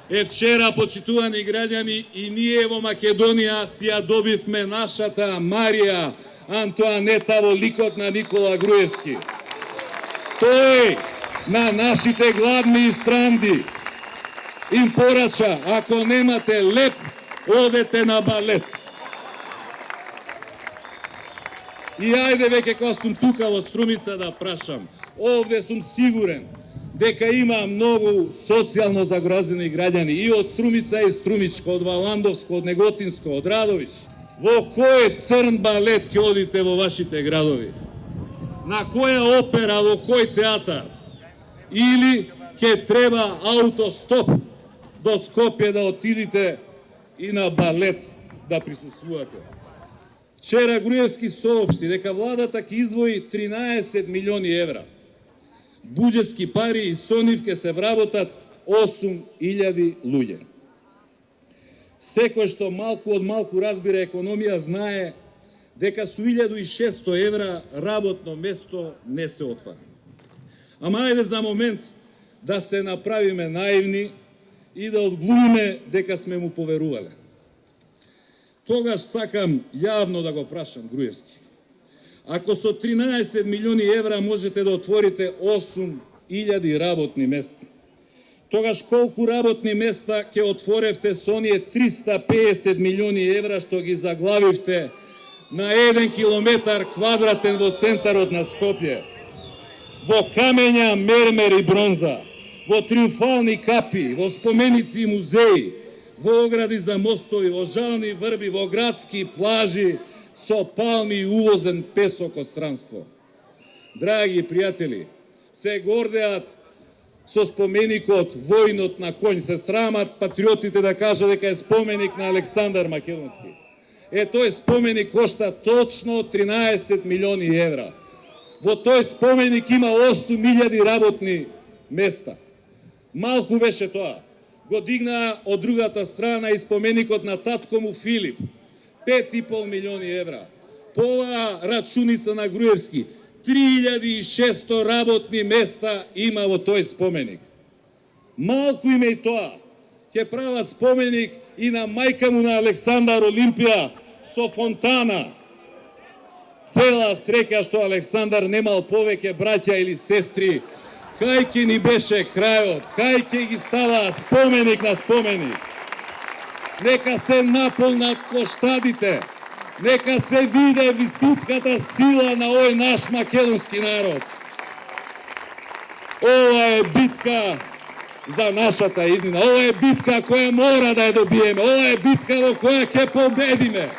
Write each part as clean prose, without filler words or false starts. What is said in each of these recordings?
Вчера, почитувани граѓани, и ние во Македонија си ја добивме нашата Марија Антоанета во ликот на Никола Груевски. Тој на нашите гладни и странди им порача, ако немате леп, одете на балет. И ајде веќе кога сум тука во Струмица да прашам, овде сум сигурен дека има многу социјално загрозени граѓани и од Струмица и Струмичко, од Валандовско, од Неготинско, од Радовиш. Во кој црн балет ќе одите во вашите градови? На која опера, во кој театар? Или ќе треба аутостоп до Скопје да отидите и на балет да присуствувате? Вчера Груевски соопшти дека владата ќе издвои 13 милиони евра. Буџетски пари и со нив ќе се вработат 8.000 луѓе. Секој што малку од малку разбира економија знае дека со 1.600 евра работно место не се отвара. Ама ајде за момент да се направиме наивни и да одглумиме дека сме му поверувале. Тогаш сакам јавно да го прашам Груевски. Ако со 13 милиони евра можете да отворите 8.000 работни места, тогаш колку работни места ќе отворевте со оние 350 милиони евра што ги заглавивте на 1 километар квадратен во центарот на Скопје? Во камења, мермер и бронза, во триумфални капи, во споменици и музеи, во огради за мостови, во жални врби, во градски плажи, со палми и увозен песок од странство. Драги пријатели, се гордеат со споменикот војнот на конј, се срамат патриотите да кажат дека е споменик на Александар Македонски. Тој споменик кошта точно 13 милиони евра. Во тој споменик има 8.000 работни места. Малку беше тоа. Го дигнаа од другата страна и споменикот на татко му Филип. 5,5 милиони евра. По оваа рачуница на Груевски, 3.600 работни места има во тој споменик. Малку име и тоа. Ќе прават споменик и на мајка му на Александар Олимпија со фонтана. Цела среќа што Александар немал повеќе браќа или сестри. Кај ќе ни беше крајот, кај ќе ги става споменик на споменик. Нека се наполнат плоштадите, нека се виде вистинската сила на овој наш македонски народ. Ова е битка за нашата иднина, ова е битка која мора да ја добиеме, ова е битка во која ќе победиме.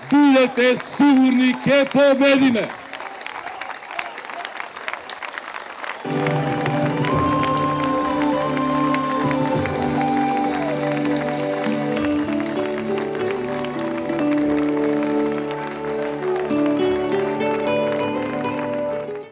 Бидете сигурни, ќе победиме.